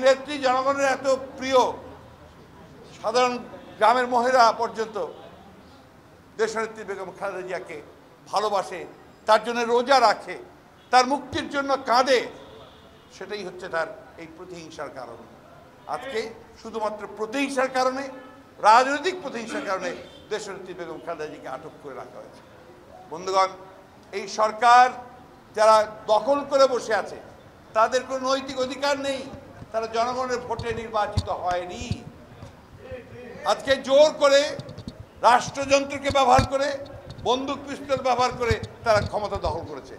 নেত্রী জনগণের এত প্রিয়, সাধারণ গ্রামের মহিলা পর্যন্ত দেশনেত্রী বেগম খালেদা জিয়াকে ভালোবাসে, তার জন্য রোজা রাখে, তার মুক্তির জন্য কাঁদে, সেটাই হচ্ছে তার এই প্রতিহিংসার কারণ। আজকে শুধুমাত্র প্রতিহিংসার কারণে, রাজনৈতিক প্রতিহিংসার কারণে দেশনেত্রী বেগম খালেদা জিয়াকে আটক করে রাখা হয়েছে। বন্ধুগণ, এই সরকার যারা দখল করে বসে আছে তাদের কোনো নৈতিক অধিকার নেই, তারা জনগণের ভোটে নির্বাচিত হয়নি। আজকে জোর করে রাষ্ট্রযন্ত্রকে ব্যবহার করে, বন্দুক পিস্তল ব্যবহার করে তারা ক্ষমতা দখল করেছে।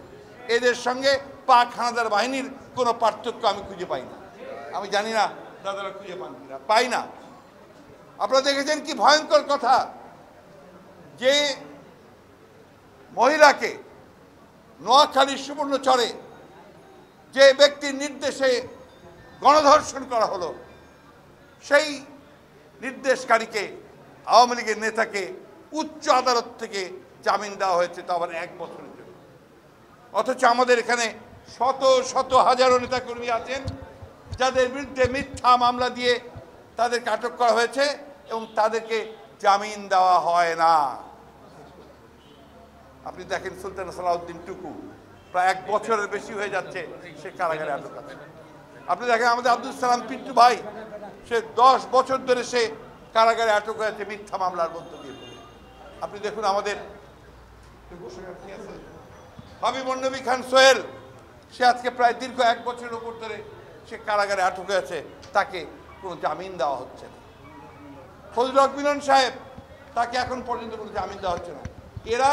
এদের সঙ্গে পাক হানাদার বাহিনীর কোনো পার্থক্য আমি খুঁজে পাই না। আমি জানি না দাদারা খুঁজে পান কিনা, পাই না। আপনারা দেখেছেন কি ভয়ঙ্কর কথা, যে মহিলাকে নোয়াখালীর সুবর্ণচরে যে ব্যক্তির নির্দেশে গণধর্ষণ করা হলো, সেই নির্দেশকারীকে, আওয়ামী লীগের নেতাকে উচ্চ আদালত থেকে জামিন দেওয়া হয়েছে, তো আবার 1 বছরের জন্য। অথচ আমাদের এখানে শত শত হাজারো নেতাকর্মী আছেন যাদের বিরুদ্ধে মিথ্যা মামলা দিয়ে তাদেরকে আটক করা হয়েছে এবং তাদেরকে জামিন দেওয়া হয় না। আপনি দেখেন সুলতান সালাউদ্দিন টুকু প্রায় 1 বছরের বেশি হয়ে যাচ্ছে সে কারাগারে আটক আছে। আপনি দেখেন আমাদের আব্দুল সালাম পিন্টু ভাই, সে 10 বছর ধরে সে কারাগারে আটক হয়েছে মিথ্যা মামলার মধ্য দিয়ে। আপনি দেখুন আমাদের হাবিবুন নবী খান সোহেল, সে আজকে প্রায় দীর্ঘ 1 বছরের উপর ধরে সে কারাগারে আটক হয়েছে, তাকে কোনো জামিন দেওয়া হচ্ছে না। ফজলুল হক মিলন সাহেব, তাকে এখন পর্যন্ত কোনো জামিন দেওয়া হচ্ছে না। এরা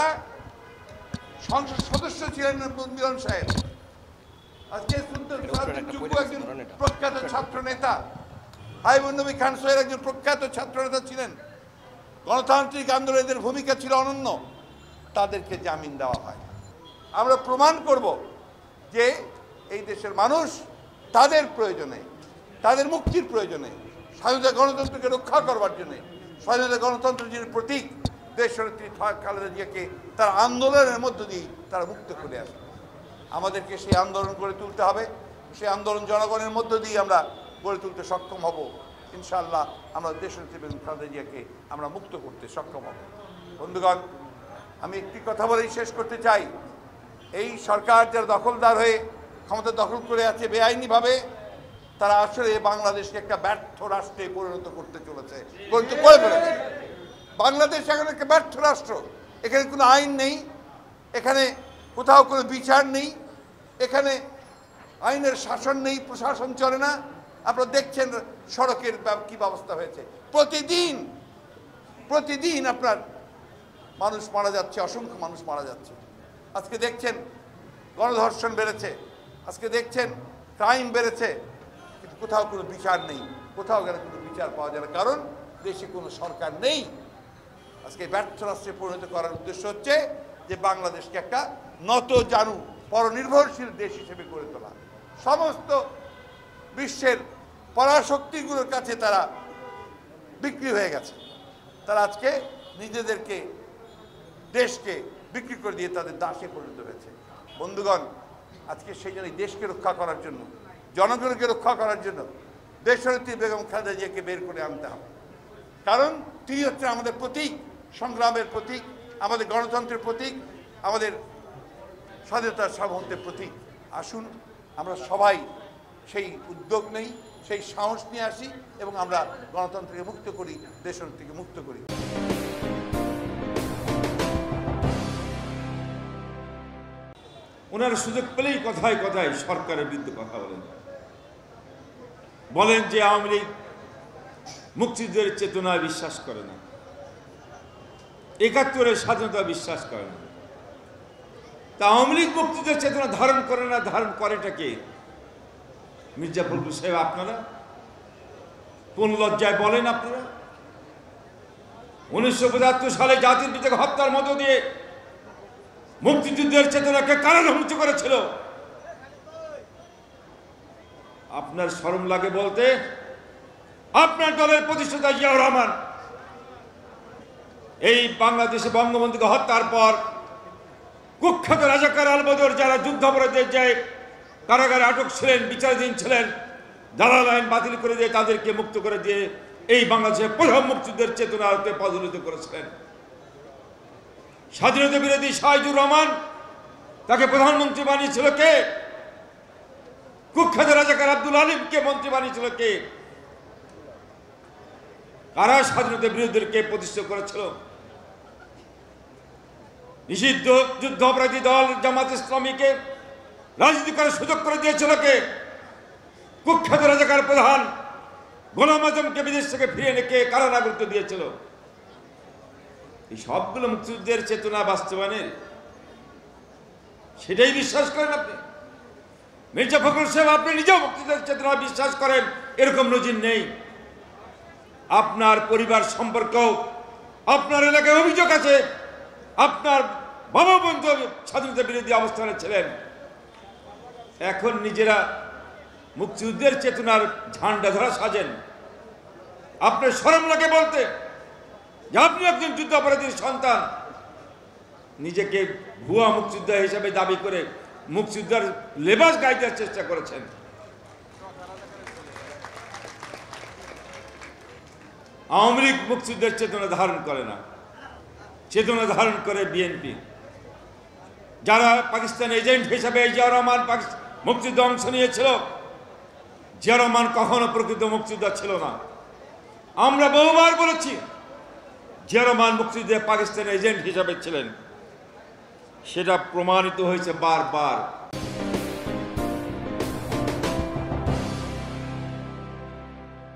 সংসদ সদস্য ছিলেন মিলন সাহেব, আজকে একজন প্রখ্যাত ছাত্র নেতা, হাবিবুন নবী খান সোহেল একজন প্রখ্যাত ছাত্র নেতা ছিলেন, গণতান্ত্রিক আন্দোলনের ভূমিকা ছিল অনন্য, তাদেরকে জামিন দেওয়া হয়। আমরা প্রমাণ করব যে এই দেশের মানুষ তাদের প্রয়োজনে, তাদের মুক্তির প্রয়োজনে, স্বাধীনতা গণতন্ত্রকে রক্ষা করবার জন্য, স্বাধীনতা গণতন্ত্রের যে প্রতীক দেশনেত্রী খালেদা জিয়াকে তার আন্দোলনের মধ্য দিয়ে তারা মুক্ত করে আসে। আমাদেরকে সেই আন্দোলন গড়ে তুলতে হবে, সেই আন্দোলন জনগণের মধ্য দিয়ে আমরা গড়ে তুলতে সক্ষম হব। ইনশাআল্লাহ আমরা দেশনেত্রী বেগম খালেদা জিয়াকে আমরা মুক্ত করতে সক্ষম হব। বন্ধুগণ, আমি একটি কথা বলেই শেষ করতে চাই, এই সরকার যারা দখলদার হয়ে ক্ষমতা দখল করে আছে বেআইনিভাবে, তারা আসলে বাংলাদেশকে একটা ব্যর্থ রাষ্ট্রে পরিণত করতে চলেছে, করে ফেলেছে। বাংলাদেশ এখন একটা ব্যর্থ রাষ্ট্র, এখানে কোনো আইন নেই, এখানে কোথাও কোনো বিচার নেই, এখানে আইনের শাসন নেই, প্রশাসন চলে না। আপনারা দেখছেন সড়কের কি ব্যবস্থা হয়েছে, প্রতিদিন আপনার মানুষ মারা যাচ্ছে, অসংখ্য মানুষ মারা যাচ্ছে। আজকে দেখছেন গণধর্ষণ বেড়েছে, আজকে দেখছেন ক্রাইম বেড়েছে, কিন্তু কোথাও কোনো বিচার নেই, কোথাও গেলে কোনো বিচার পাওয়া যায় না, কারণ দেশে কোনো সরকার নেই। আজকে ব্যর্থ রাষ্ট্রে পরিণত করার উদ্দেশ্য হচ্ছে যে বাংলাদেশকে একটা নতজানু পরনির্ভরশীল দেশ হিসেবে গড়ে তোলা। সমস্ত বিশ্বের পরাশক্তিগুলোর কাছে তারা বিক্রি হয়ে গেছে, তারা আজকে নিজেদেরকে, দেশকে বিক্রি করে দিয়ে তাদের দাসে পরিণত হয়েছে। বন্ধুগণ, আজকে সেই জন্য দেশকে রক্ষা করার জন্য, জনগণকে রক্ষা করার জন্য দেশনেত্রী বেগম খালেদা জিয়াকে বের করে আনতে হবে, কারণ তিনি হচ্ছে আমাদের প্রতীক, সংগ্রামের প্রতীক, আমাদের গণতন্ত্রের প্রতীক, আমাদের স্বাধীনতার সার্বভৌমত্বের প্রতীক। আসুন আমরা সবাই সেই উদ্যোগ নেই, সেই সাহস নিয়ে আসি এবং আমরা গণতন্ত্রকে মুক্ত করি, দেশনেত্রীকে মুক্ত করি। ওনারা সুযোগ পেলেই কথায় কথায় সরকারের বিরুদ্ধে কথা বলেন যে আওয়ামী লীগ মুক্তিযুদ্ধের চেতনায় বিশ্বাস করে না, ৭১-এর স্বাধীনতা বিশ্বাস করে না। তা আওয়ামী লীগ মুক্তিযুদ্ধের চেতনা ধারণ করে না, ধারণ করেটা কে? মির্জা ফখরুল সাহেব, আপনারা কোন লজ্জায় বলেন? আপনারা 19৭৫ সালে জাতির পিতাকে হত্যার মধ্য দিয়ে মুক্তিযুদ্ধের চেতনাকে কারা ধ্বংস করেছিল? আপনার শরম লাগে বলতে? আপনার দলের প্রতিষ্ঠাতা জিয়াউর রহমান এই বাংলাদেশে বঙ্গবন্ধুকে হত্যার পর কুখ্যাত রাজাকার আল বদর, যারা যুদ্ধাপরাধের যায় কারাগারে আটক ছিলেন, বিচারাধীন ছিলেন, দালাল আইন বাতিল করে দিয়ে তাদেরকে মুক্ত করে দিয়ে এই বাংলাদেশের প্রথম মুক্তিযুদ্ধের চেতনা আলোতে পদোন্নতি করেছিলেন। স্বাধীনতা বিরোধী শাহজুর রহমান তাকে প্রধানমন্ত্রী বানিয়েছিল কে? কুখ্যাত রাজাকার আব্দুল আলিমকে মন্ত্রী বানিয়েছিল কে? কারা স্বাধীনতা বিরোধীদেরকে প্রতিষ্ঠা করেছিল? নিষিদ্ধ যুদ্ধ অপরাধী দল জামাত ইসলামীকে রাজনীতি করার সুযোগ করে দিয়েছিল কে? কুখ্যাত রাজাকার প্রধান গোলাম আজমকে বিদেশ থেকে ফিরিয়ে এনে কে কারা নাগরিকত্ব দিয়েছিল? এই সবগুলো মুক্তিযুদ্ধের চেতনা বাস্তবায়নের, সেটাই বিশ্বাস করেন আপনি? মির্জা ফখরুল সাহেব, আপনি নিজেও মুক্তিযুদ্ধের চেতনা বিশ্বাস করেন? এরকম নজির নেই। আপনার পরিবার সম্পর্কেও আপনার এলাকায় অভিযোগ আছে, আপনার বাবা বন্ধু স্বাধীনতা বিরোধী অবস্থানে ছিলেন, এখন নিজেরা মুক্তিযুদ্ধের চেতনার ঝান্ডা ধরা সাজেন। আপনার শরম লাগে বলতে যে আপনি একজন যুদ্ধ অপরাধীর সন্তান, নিজেকে ভুয়া মুক্তিযোদ্ধা হিসেবে দাবি করে মুক্তিযোদ্ধার লেবাস গায়ে দেওয়ার চেষ্টা করেছেন। আওয়ামী লীগ মুক্তিযুদ্ধের চেতনা ধারণ করে না, চেতনা ধারণ করে বিএনপি। যারা পাকিস্তান এজেন্ট হিসাবে জিয়া রহমান মুক্তিযুদ্ধে অংশ নিয়েছিল, জিয়া রহমান কখনো প্রকৃত মুক্তিযোদ্ধা ছিল না। আমরা বহুবার বলেছি জিয়া রহমান মুক্তিযুদ্ধে পাকিস্তান এজেন্ট হিসাবে ছিলেন, সেটা প্রমাণিত হয়েছে বারবার।